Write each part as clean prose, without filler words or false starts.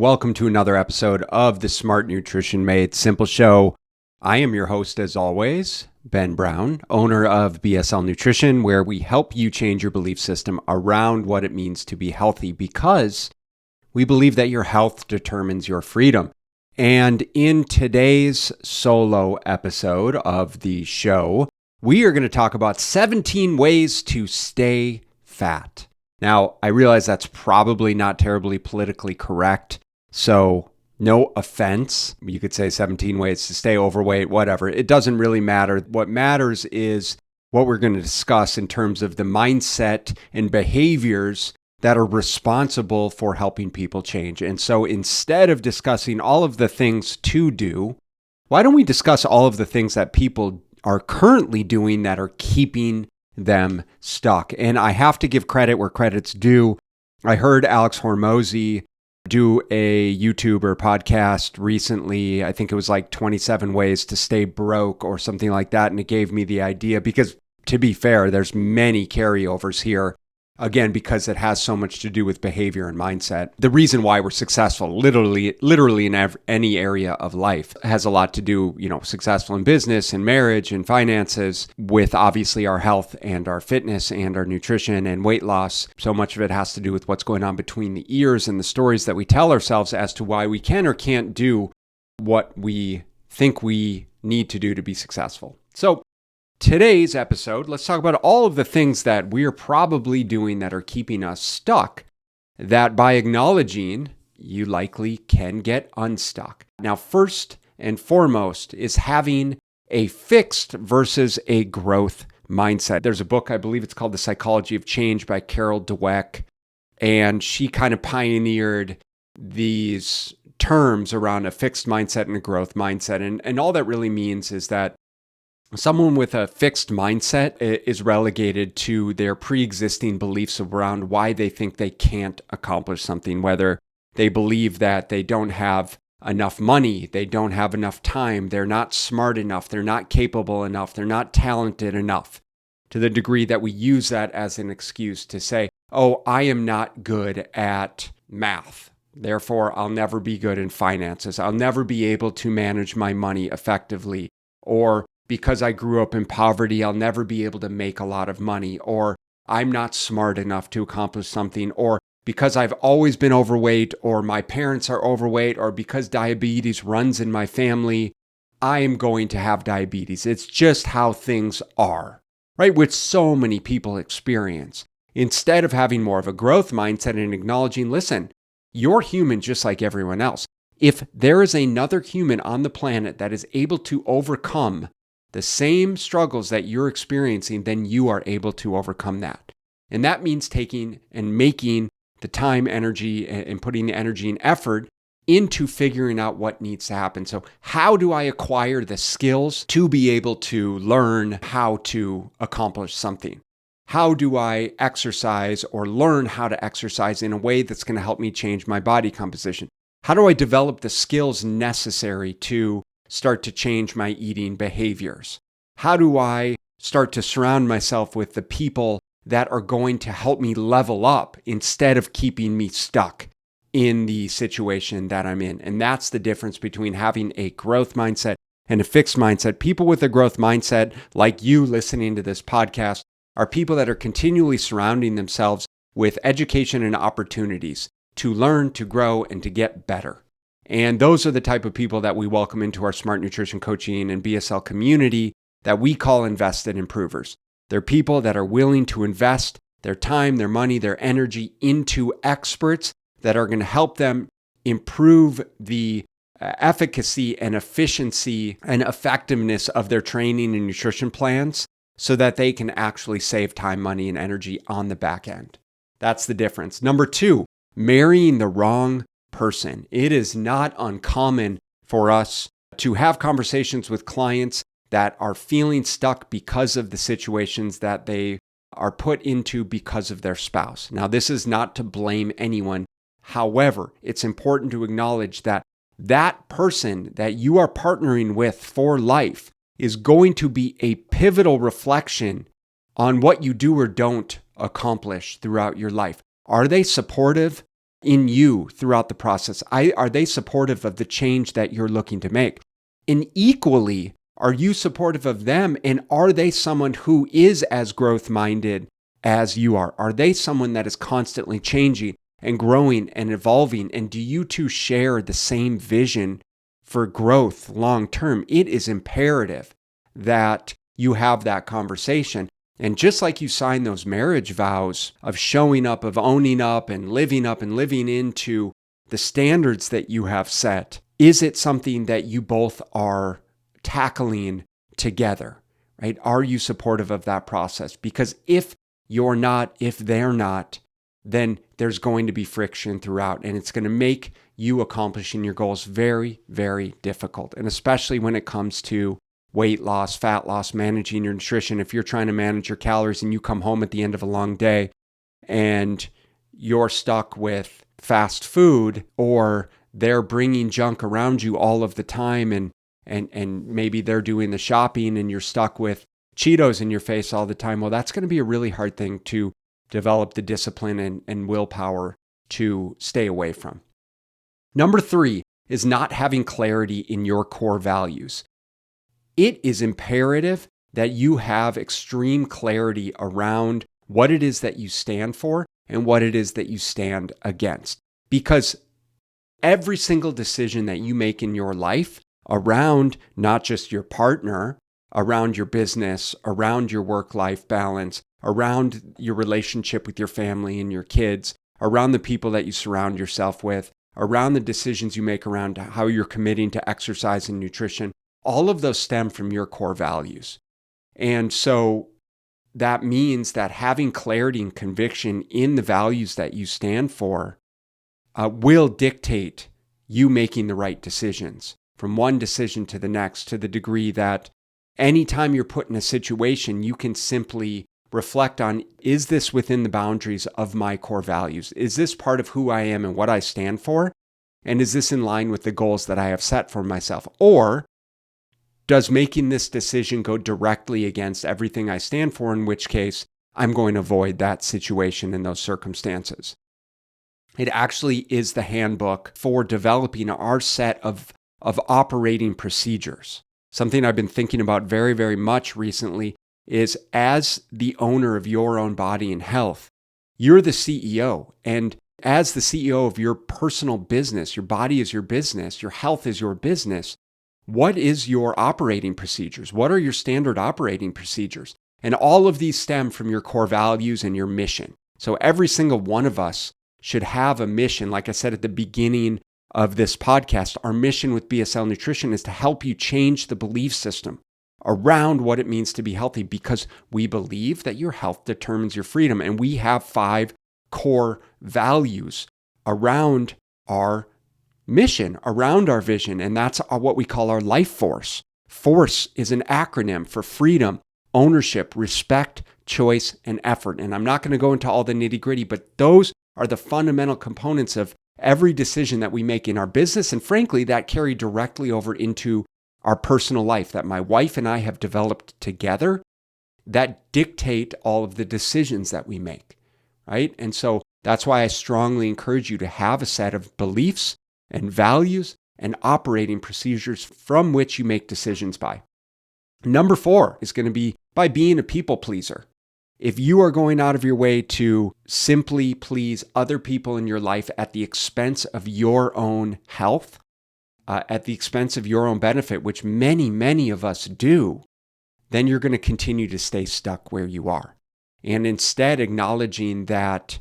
Welcome to another episode of the Smart Nutrition Made Simple show. I am your host, as always, Ben Brown, owner of BSL Nutrition, where we help you change your belief system around what it means to be healthy, because we believe that your health determines your freedom. And in today's solo episode of the show, we are going to talk about 17 ways to stay fat. Now, I realize that's probably not terribly politically correct, so no offense. You could say 17 ways to stay overweight, whatever. It doesn't really matter. What matters is what we're going to discuss in terms of the mindset and behaviors that are responsible for helping people change. And so instead of discussing all of the things to do, why don't we discuss all of the things that people are currently doing that are keeping them stuck? And I have to give credit where credit's due. I heard Alex Hormozi do a YouTube or podcast recently. I think it was like 27 ways to stay broke or something like that. And it gave me the idea because, to be fair, there's many carryovers here. Again, because it has so much to do with behavior and mindset. The reason why we're successful, literally in any area of life, has a lot to do, successful in business and marriage and finances, with obviously our health and our fitness and our nutrition and weight loss. So much of it has to do with what's going on between the ears and the stories that we tell ourselves as to why we can or can't do what we think we need to do to be successful. So today's episode, let's talk about all of the things that we're probably doing that are keeping us stuck, that by acknowledging, you likely can get unstuck. Now, first and foremost is having a fixed versus a growth mindset. There's a book, I believe it's called The Psychology of Change by Carol Dweck, and she kind of pioneered these terms around a fixed mindset and a growth mindset. And all that really means is that someone with a fixed mindset is relegated to their pre-existing beliefs around why they think they can't accomplish something, whether they believe that they don't have enough money, they don't have enough time, they're not smart enough, they're not capable enough, they're not talented enough, to the degree that we use that as an excuse to say, oh, I am not good at math, therefore I'll never be good in finances, I'll never be able to manage my money effectively, or because I grew up in poverty, I'll never be able to make a lot of money, or I'm not smart enough to accomplish something, or because I've always been overweight, or my parents are overweight, or because diabetes runs in my family, I am going to have diabetes. It's just how things are, right? Which so many people experience. Instead of having more of a growth mindset and acknowledging, listen, you're human just like everyone else. If there is another human on the planet that is able to overcome the same struggles that you're experiencing, then you are able to overcome that. And that means taking and making the time, energy, and putting the energy and effort into figuring out what needs to happen. So how do I acquire the skills to be able to learn how to accomplish something? How do I exercise or learn how to exercise in a way that's going to help me change my body composition? How do I develop the skills necessary to start to change my eating behaviors? How do I start to surround myself with the people that are going to help me level up instead of keeping me stuck in the situation that I'm in? And that's the difference between having a growth mindset and a fixed mindset. People with a growth mindset, like you listening to this podcast, are people that are continually surrounding themselves with education and opportunities to learn, to grow, and to get better. And those are the type of people that we welcome into our Smart Nutrition Coaching and BSL community that we call invested improvers. They're people that are willing to invest their time, their money, their energy into experts that are going to help them improve the efficacy and efficiency and effectiveness of their training and nutrition plans so that they can actually save time, money, and energy on the back end. That's the difference. Number two, marrying the wrong person. It is not uncommon for us to have conversations with clients that are feeling stuck because of the situations that they are put into because of their spouse. Now, this is not to blame anyone. However, it's important to acknowledge that that person that you are partnering with for life is going to be a pivotal reflection on what you do or don't accomplish throughout your life. Are they supportive? in you throughout the process? Are they supportive of the change that you're looking to make? And equally, are you supportive of them? And are they someone who is as growth-minded as you are? Are they someone that is constantly changing and growing and evolving? And do you two share the same vision for growth long term? It is imperative that you have that conversation. And just like you sign those marriage vows of showing up, of owning up and living into the standards that you have set, is it something that you both are tackling together, right? Are you supportive of that process? Because if you're not, if they're not, then there's going to be friction throughout, and it's going to make you accomplishing your goals very, very difficult. And especially when it comes to weight loss, fat loss, managing your nutrition. If you're trying to manage your calories and you come home at the end of a long day and you're stuck with fast food, or they're bringing junk around you all of the time, and maybe they're doing the shopping and you're stuck with Cheetos in your face all the time, well, that's going to be a really hard thing to develop the discipline and willpower to stay away from. Number 3 is not having clarity in your core values. It is imperative that you have extreme clarity around what it is that you stand for and what it is that you stand against. Because every single decision that you make in your life around not just your partner, around your business, around your work-life balance, around your relationship with your family and your kids, around the people that you surround yourself with, around the decisions you make around how you're committing to exercise and nutrition, all of those stem from your core values. And so that means that having clarity and conviction in the values that you stand for will dictate you making the right decisions from one decision to the next, to the degree that anytime you're put in a situation, you can simply reflect on, is this within the boundaries of my core values? Is this part of who I am and what I stand for? And is this in line with the goals that I have set for myself? Or does making this decision go directly against everything I stand for, in which case I'm going to avoid that situation and those circumstances? It actually is the handbook for developing our set of operating procedures. Something I've been thinking about very, very much recently is, as the owner of your own body and health, you're the CEO. And as the CEO of your personal business, your body is your business, your health is your business. What is your operating procedures? What are your standard operating procedures? And all of these stem from your core values and your mission. So every single one of us should have a mission. Like I said at the beginning of this podcast, our mission with BSL Nutrition is to help you change the belief system around what it means to be healthy, because we believe that your health determines your freedom. And we have 5 core values around our mission, around our vision, and that's what we call our life force. FORCE is an acronym for freedom, ownership, respect, choice, and effort. And I'm not going to go into all the nitty-gritty, but those are the fundamental components of every decision that we make in our business, and frankly, that carry directly over into our personal life that my wife and I have developed together that dictate all of the decisions that we make, right? And so that's why I strongly encourage you to have a set of beliefs and values and operating procedures from which you make decisions by. Number 4 is going to be by being a people pleaser. If you are going out of your way to simply please other people in your life at the expense of your own health, at the expense of your own benefit, which many, many of us do, then you're going to continue to stay stuck where you are. And instead, acknowledging that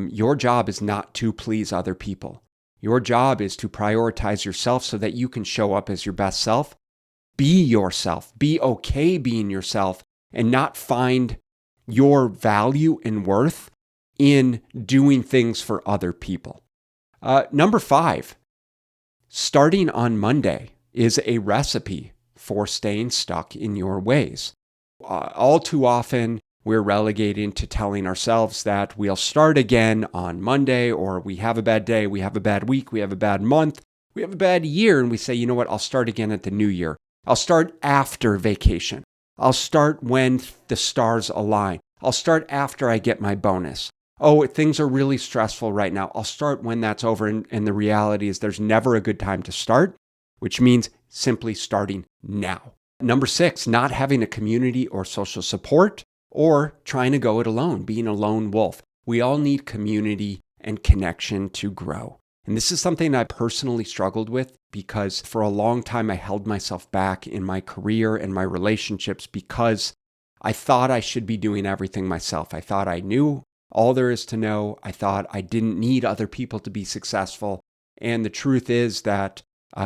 your job is not to please other people. Your job is to prioritize yourself so that you can show up as your best self. Be yourself. Be okay being yourself, and not find your value and worth in doing things for other people. Number 5, starting on Monday is a recipe for staying stuck in your ways. All too often, we're relegating to telling ourselves that we'll start again on Monday, or we have a bad day, we have a bad week, we have a bad month, we have a bad year, and we say, you know what, I'll start again at the new year. I'll start after vacation. I'll start when the stars align. I'll start after I get my bonus. oh, things are really stressful right now. I'll start when that's over. And the reality is there's never a good time to start, which means simply starting now. Number 6, not having a community or social support or trying to go it alone, being a lone wolf. We all need community and connection to grow. And this is something I personally struggled with because for a long time I held myself back in my career and my relationships because I thought I should be doing everything myself. I thought I knew all there is to know. I thought I didn't need other people to be successful. And the truth is that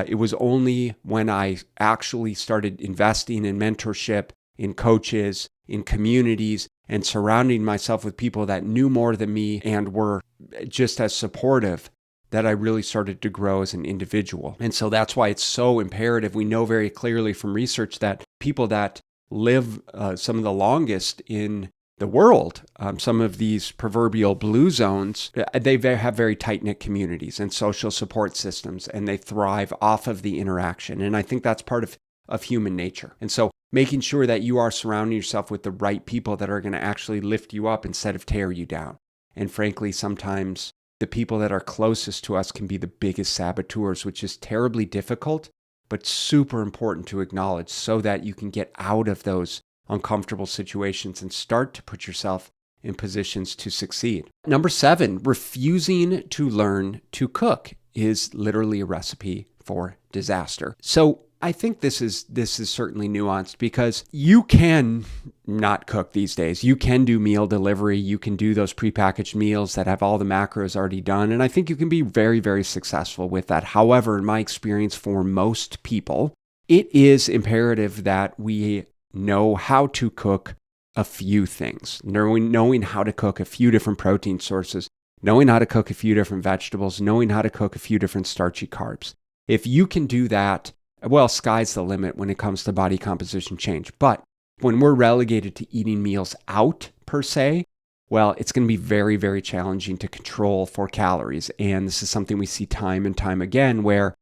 it was only when I actually started investing in mentorship, in coaches, in communities, and surrounding myself with people that knew more than me and were just as supportive that I really started to grow as an individual. And so that's why it's so imperative. We know very clearly from research that people that live some of the longest in the world, some of these proverbial blue zones, they have very tight-knit communities and social support systems, and they thrive off of the interaction. And I think that's part of human nature. And so making sure that you are surrounding yourself with the right people that are going to actually lift you up instead of tear you down. And frankly, sometimes the people that are closest to us can be the biggest saboteurs, which is terribly difficult, but super important to acknowledge so that you can get out of those uncomfortable situations and start to put yourself in positions to succeed. Number 7, refusing to learn to cook is literally a recipe for disaster. So I think this is certainly nuanced because you can not cook these days. You can do meal delivery. You can do those prepackaged meals that have all the macros already done. And I think you can be very, very successful with that. However, in my experience, for most people, it is imperative that we know how to cook a few things, knowing how to cook a few different protein sources, knowing how to cook a few different vegetables, knowing how to cook a few different starchy carbs. If you can do that, well, sky's the limit when it comes to body composition change. But when we're relegated to eating meals out per se, well, it's going to be very, very challenging to control for calories. And this is something we see time and time again where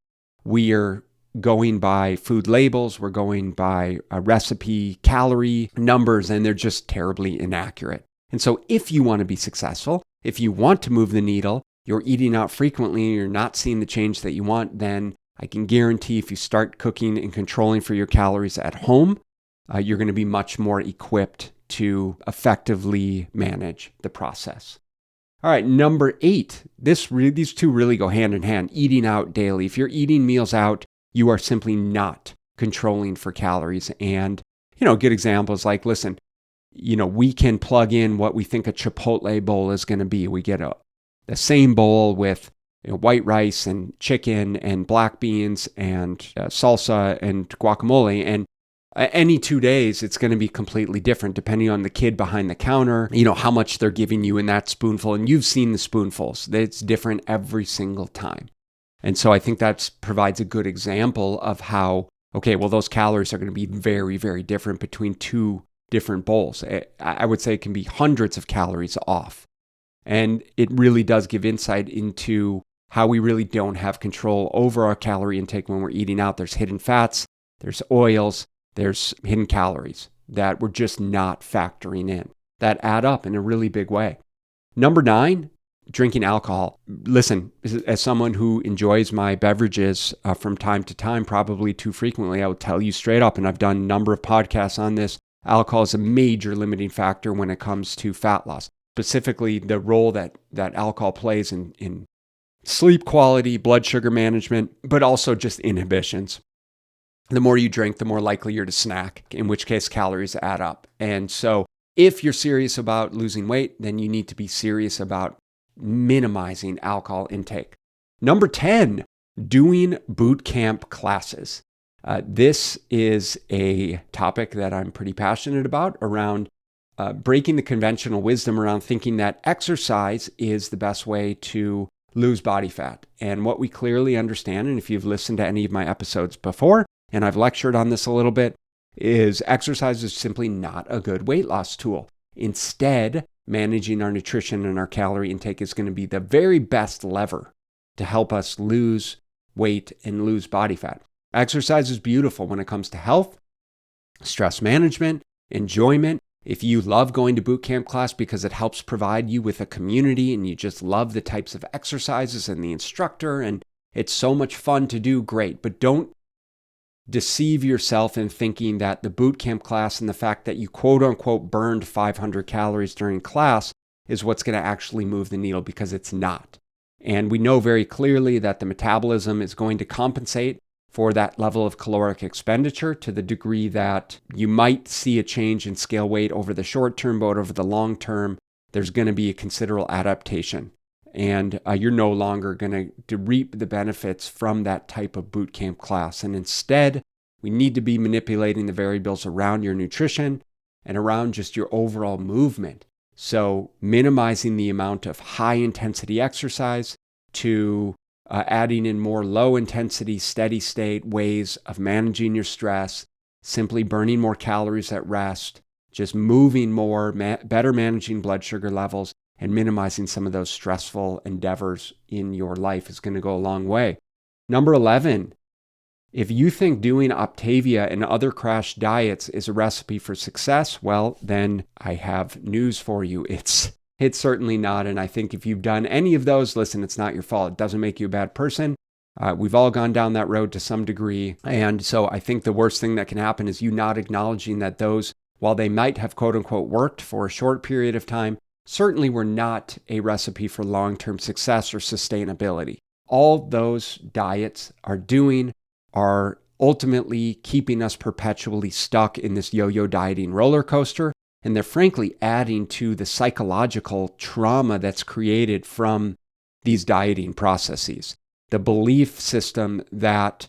we are going by food labels, we're going by recipe calorie numbers, and they're just terribly inaccurate. And so if you want to be successful, if you want to move the needle, you're eating out frequently and you're not seeing the change that you want, then I can guarantee if you start cooking and controlling for your calories at home, you're going to be much more equipped to effectively manage the process. All right, number 8, these two really go hand in hand, eating out daily. If you're eating meals out, you are simply not controlling for calories. And, a good example is like, listen, we can plug in what we think a Chipotle bowl is going to be. We get the same bowl with white rice and chicken and black beans and salsa and guacamole. And any 2 days, it's going to be completely different depending on the kid behind the counter, how much they're giving you in that spoonful. And you've seen the spoonfuls. It's different every single time. And so I think that provides a good example of how, okay, well, those calories are going to be very, very different between two different bowls. I would say it can be hundreds of calories off. And it really does give insight into how we really don't have control over our calorie intake when we're eating out. There's hidden fats, there's oils, there's hidden calories that we're just not factoring in that add up in a really big way. Number 9, drinking alcohol. Listen, as someone who enjoys my beverages from time to time, probably too frequently, I will tell you straight up, and I've done a number of podcasts on this, alcohol is a major limiting factor when it comes to fat loss, specifically the role that alcohol plays in sleep quality, blood sugar management, but also just inhibitions. The more you drink, the more likely you're to snack, in which case calories add up. And so if you're serious about losing weight, then you need to be serious about minimizing alcohol intake. Number 10, doing boot camp classes. This is a topic that I'm pretty passionate about around breaking the conventional wisdom around thinking that exercise is the best way to lose body fat. And what we clearly understand, and if you've listened to any of my episodes before, and I've lectured on this a little bit, is exercise is simply not a good weight loss tool. Instead, managing our nutrition and our calorie intake is going to be the very best lever to help us lose weight and lose body fat. Exercise is beautiful when it comes to health, stress management, enjoyment, If you love going to boot camp class because it helps provide you with a community and you just love the types of exercises and the instructor and it's so much fun to do, great. But don't deceive yourself in thinking that the boot camp class and the fact that you quote unquote burned 500 calories during class is what's going to actually move the needle, because it's not. And we know very clearly that the metabolism is going to compensate for that level of caloric expenditure to the degree that you might see a change in scale weight over the short term, but over the long term, there's going to be a considerable adaptation. And you're no longer going to reap the benefits from that type of boot camp class. And instead, we need to be manipulating the variables around your nutrition and around just your overall movement. So minimizing the amount of high intensity exercise to adding in more low intensity, steady state ways of managing your stress, simply burning more calories at rest, just moving more, better managing blood sugar levels, and minimizing some of those stressful endeavors in your life is going to go a long way. Number 11, if you think doing Optavia and other crash diets is a recipe for success, well, then I have news for you. It's certainly not. And I think if you've done any of those, listen, it's not your fault. It doesn't make you a bad person. We've all gone down that road to some degree. And so I think the worst thing that can happen is you not acknowledging that those, while they might have quote unquote worked for a short period of time, certainly were not a recipe for long-term success or sustainability. All those diets are doing are ultimately keeping us perpetually stuck in this yo-yo dieting roller coaster. And they're frankly adding to the psychological trauma that's created from these dieting processes. The belief system that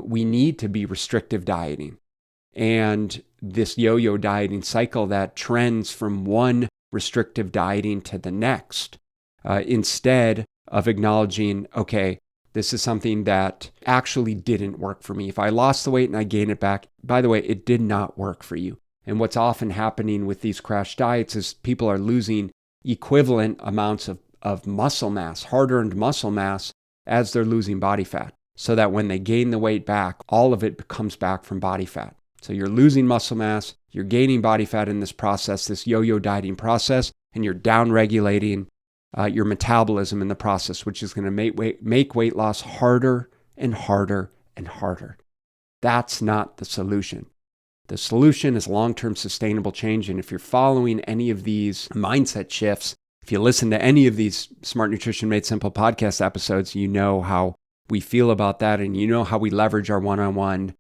we need to be restrictive dieting, and this yo-yo dieting cycle that trends from one restrictive dieting to the next, instead of acknowledging, okay, this is something that actually didn't work for me. If I lost the weight and I gained it back, by the way, it did not work for you. And what's often happening with these crash diets is people are losing equivalent amounts of muscle mass, hard-earned muscle mass, as they're losing body fat, so that when they gain the weight back, all of it comes back from body fat. So you're losing muscle mass, you're gaining body fat in this process, this yo-yo dieting process, and you're down-regulating your metabolism in the process, which is going to make weight loss harder and harder and harder. That's not the solution. The solution is long-term sustainable change. And if you're following any of these mindset shifts, if you listen to any of these Smart Nutrition Made Simple podcast episodes, you know how we feel about that. And you know how we leverage our one-on-one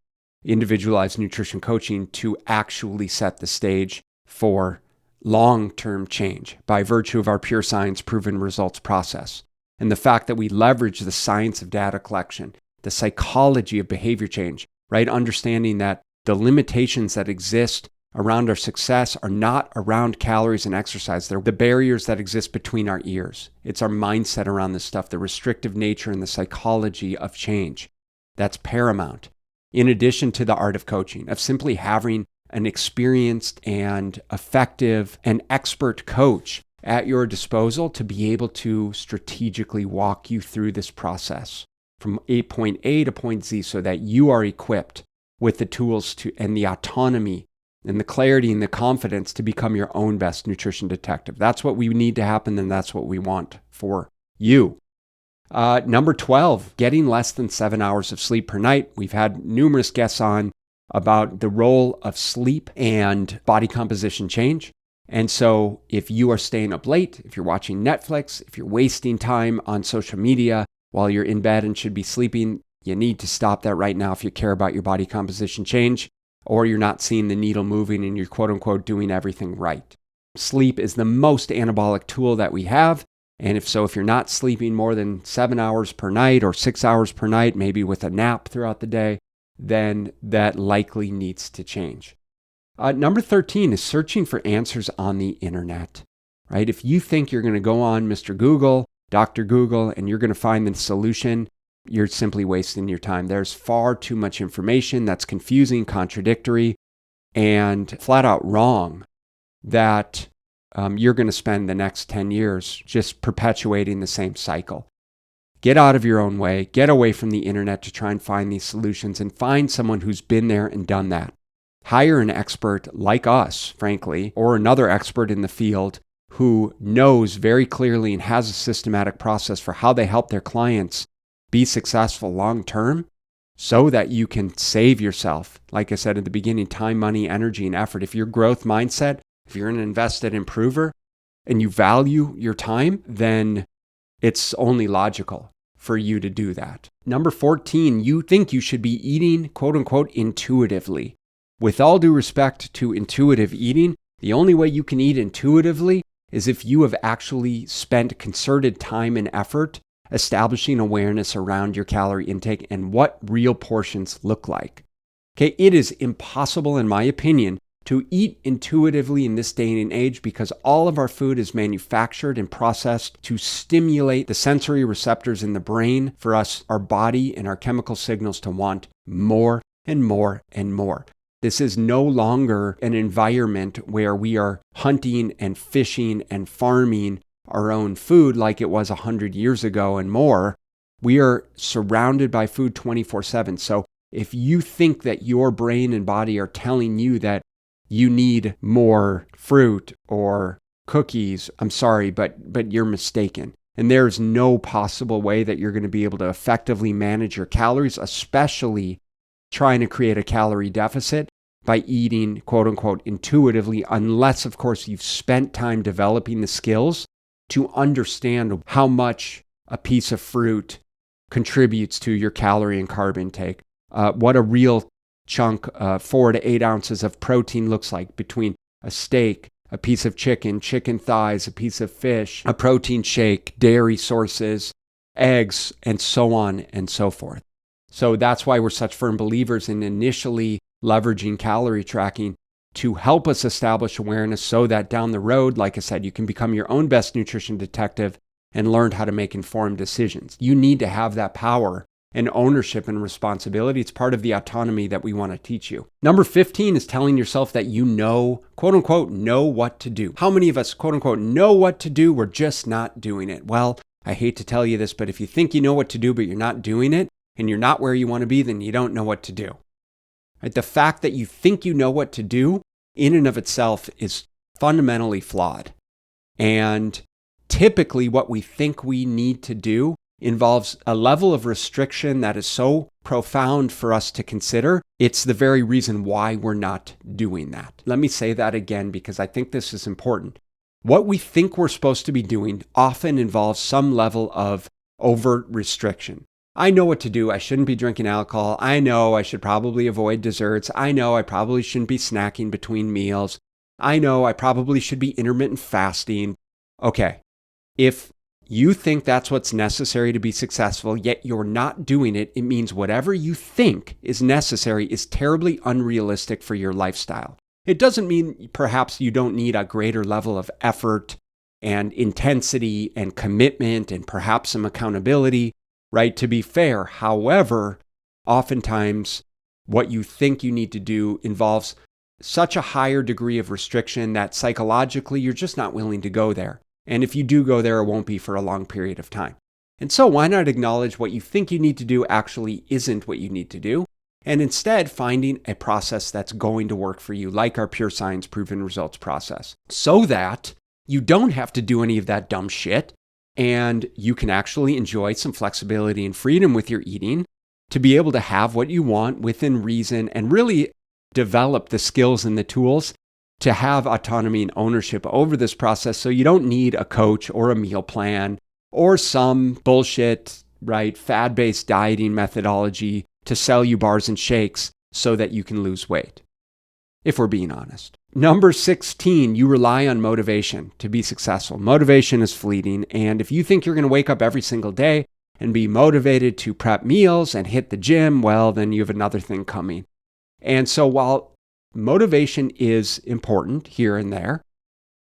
individualized nutrition coaching to actually set the stage for long-term change by virtue of our pure science proven results process. And the fact that we leverage the science of data collection, the psychology of behavior change, right? Understanding that the limitations that exist around our success are not around calories and exercise. They're the barriers that exist between our ears. It's our mindset around this stuff, the restrictive nature and the psychology of change. That's paramount. In addition to the art of coaching, of simply having an experienced and effective and expert coach at your disposal to be able to strategically walk you through this process from point A to point Z so that you are equipped with the tools to and the autonomy and the clarity and the confidence to become your own best nutrition detective. That's what we need to happen, and that's what we want for you. Number 12, getting less than 7 hours of sleep per night. We've had numerous guests on about the role of sleep and body composition change. And so if you are staying up late, if you're watching Netflix, if you're wasting time on social media while you're in bed and should be sleeping, you need to stop that right now if you care about your body composition change, or you're not seeing the needle moving and you're quote unquote doing everything right. Sleep is the most anabolic tool that we have. And if you're not sleeping more than 7 hours per night or 6 hours per night, maybe with a nap throughout the day, then that likely needs to change. Number 13 is searching for answers on the internet, right? If you think you're going to go on Mr. Google, Dr. Google, and you're going to find the solution, you're simply wasting your time. There's far too much information that's confusing, contradictory, and flat out wrong that you're going to spend the next 10 years just perpetuating the same cycle. Get out of your own way, get away from the internet to try and find these solutions, and find someone who's been there and done that. hire an expert like us, frankly, or another expert in the field who knows very clearly and has a systematic process for how they help their clients be successful long term, so that you can save yourself, like I said at the beginning, time, money, energy, and effort. If your growth mindset, if you're an invested improver and you value your time, then it's only logical for you to do that. Number 14, you think you should be eating, quote unquote, intuitively. With all due respect to intuitive eating, the only way you can eat intuitively is if you have actually spent concerted time and effort establishing awareness around your calorie intake and what real portions look like. Okay, it is impossible, in my opinion, to eat intuitively in this day and age because all of our food is manufactured and processed to stimulate the sensory receptors in the brain for us, our body, and our chemical signals to want more and more and more. This is no longer an environment where we are hunting and fishing and farming our own food like it was 100 years ago and more. We are surrounded by food 24/7. So if you think that your brain and body are telling you that you need more fruit or cookies, I'm sorry, but you're mistaken. And there's no possible way that you're going to be able to effectively manage your calories, especially trying to create a calorie deficit by eating, quote unquote, intuitively, unless, of course, you've spent time developing the skills to understand how much a piece of fruit contributes to your calorie and carb intake, what a real chunk, 4 to 8 ounces of protein looks like between a steak, a piece of chicken, chicken thighs, a piece of fish, a protein shake, dairy sources, eggs, and so on and so forth. So that's why we're such firm believers in initially leveraging calorie tracking to help us establish awareness so that down the road, like I said, you can become your own best nutrition detective and learn how to make informed decisions. You need to have that power and ownership and responsibility. It's part of the autonomy that we want to teach you. Number 15 is telling yourself that you know, quote unquote, know what to do. How many of us, quote unquote, know what to do? We're just not doing it. Well, I hate to tell you this, but if you think you know what to do, but you're not doing it, and you're not where you want to be, then you don't know what to do. Right? The fact that you think you know what to do in and of itself is fundamentally flawed. And typically what we think we need to do involves a level of restriction that is so profound for us to consider. It's the very reason why we're not doing that. Let me say that again because I think this is important. What we think we're supposed to be doing often involves some level of overt restriction. I know what to do. I shouldn't be drinking alcohol. I know I should probably avoid desserts. I know I probably shouldn't be snacking between meals. I know I probably should be intermittent fasting. Okay, if you think that's what's necessary to be successful, yet you're not doing it, it means whatever you think is necessary is terribly unrealistic for your lifestyle. It doesn't mean perhaps you don't need a greater level of effort and intensity and commitment and perhaps some accountability, right? To be fair, however, oftentimes what you think you need to do involves such a higher degree of restriction that psychologically you're just not willing to go there. And if you do go there, it won't be for a long period of time. And so why not acknowledge what you think you need to do actually isn't what you need to do, and instead finding a process that's going to work for you, like our Pure Science Proven Results process, so that you don't have to do any of that dumb shit, and you can actually enjoy some flexibility and freedom with your eating to be able to have what you want within reason and really develop the skills and the tools to have autonomy and ownership over this process, so you don't need a coach or a meal plan or some bullshit, right, fad-based dieting methodology to sell you bars and shakes so that you can lose weight, if we're being honest. Number 16, you rely on motivation to be successful. Motivation is fleeting, and if you think you're going to wake up every single day and be motivated to prep meals and hit the gym, well, then you have another thing coming. And so while motivation is important here and there,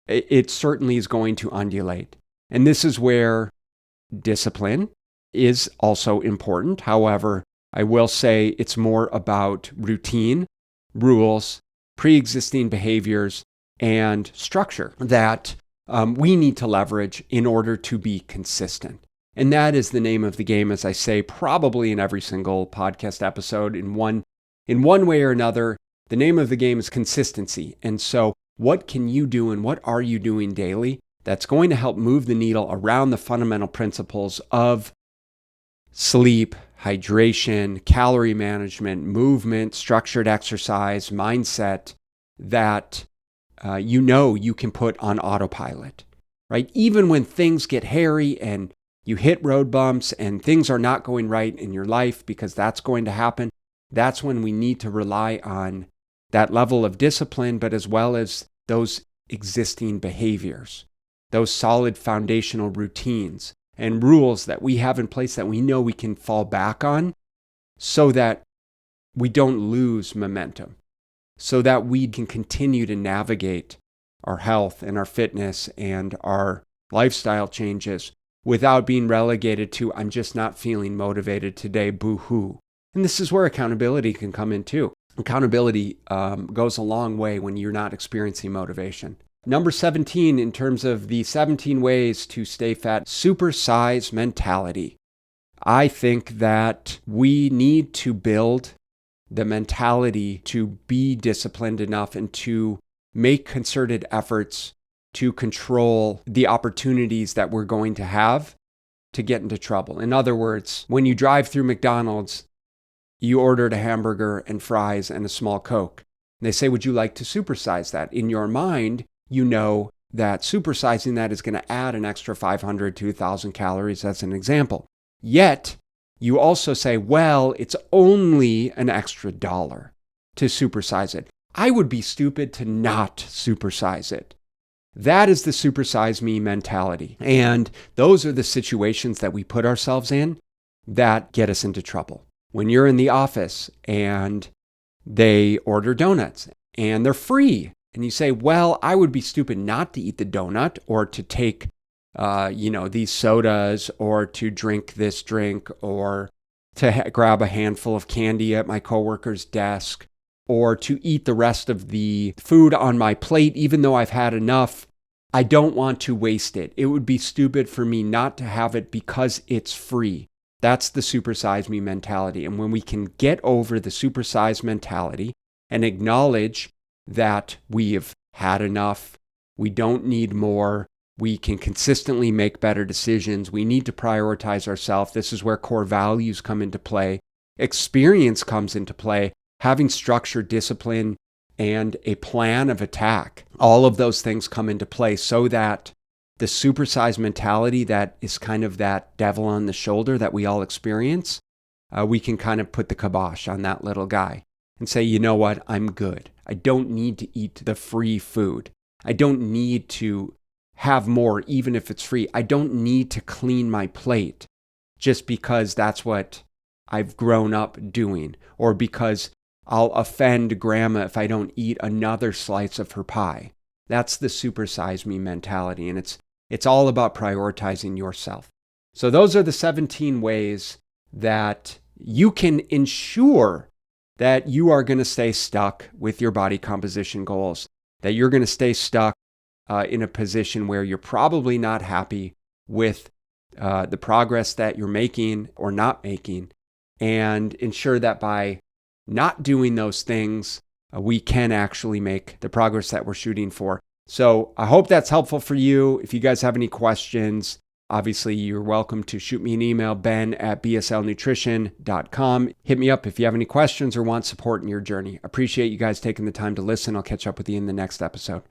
it certainly is going to undulate. And this is where discipline is also important. However, I will say it's more about routine, rules, pre-existing behaviors, and structure that we need to leverage in order to be consistent. And that is the name of the game, as I say, probably in every single podcast episode in one way or another. The name of the game is consistency. And so what can you do and what are you doing daily that's going to help move the needle around the fundamental principles of sleep, hydration, calorie management, movement, structured exercise, mindset that you can put on autopilot, right? Even when things get hairy and you hit road bumps and things are not going right in your life, because that's going to happen, that's when we need to rely on that level of discipline, but as well as those existing behaviors, those solid foundational routines and rules that we have in place that we know we can fall back on so that we don't lose momentum, so that we can continue to navigate our health and our fitness and our lifestyle changes without being relegated to, I'm just not feeling motivated today, boo-hoo. And this is where accountability can come in too. Accountability goes a long way when you're not experiencing motivation. Number 17, in terms of the 17 ways to stay fat, supersize mentality. I think that we need to build the mentality to be disciplined enough and to make concerted efforts to control the opportunities that we're going to have to get into trouble. In other words, when you drive through McDonald's, you ordered a hamburger and fries and a small Coke. And they say, would you like to supersize that? In your mind, you know that supersizing that is going to add an extra 500 to 1,000 calories, as an example. Yet, you also say, well, it's only an extra $1 to supersize it. I would be stupid to not supersize it. That is the supersize me mentality. And those are the situations that we put ourselves in that get us into trouble. When you're in the office and they order donuts and they're free, and you say, well, I would be stupid not to eat the donut or to take, these sodas or to drink this drink or to grab a handful of candy at my coworker's desk or to eat the rest of the food on my plate, even though I've had enough. I don't want to waste it. It would be stupid for me not to have it because it's free. That's the supersize me mentality. And when we can get over the supersize mentality and acknowledge that we've had enough, we don't need more, we can consistently make better decisions, we need to prioritize ourselves. This is where core values come into play. Experience comes into play. Having structure, discipline, and a plan of attack. All of those things come into play so that the supersize mentality that is kind of that devil on the shoulder that we all experience, we can kind of put the kibosh on that little guy and say, you know what, I'm good. I don't need to eat the free food. I don't need to have more even if it's free. I don't need to clean my plate just because that's what I've grown up doing, or because I'll offend grandma if I don't eat another slice of her pie. That's the supersize me mentality, and it's all about prioritizing yourself. So those are the 17 ways that you can ensure that you are going to stay stuck with your body composition goals, that you're going to stay stuck in a position where you're probably not happy with the progress that you're making or not making, and ensure that by not doing those things, we can actually make the progress that we're shooting for. So I hope that's helpful for you. If you guys have any questions, obviously you're welcome to shoot me an email, ben@BSLNutrition.com. Hit me up if you have any questions or want support in your journey. Appreciate you guys taking the time to listen. I'll catch up with you in the next episode.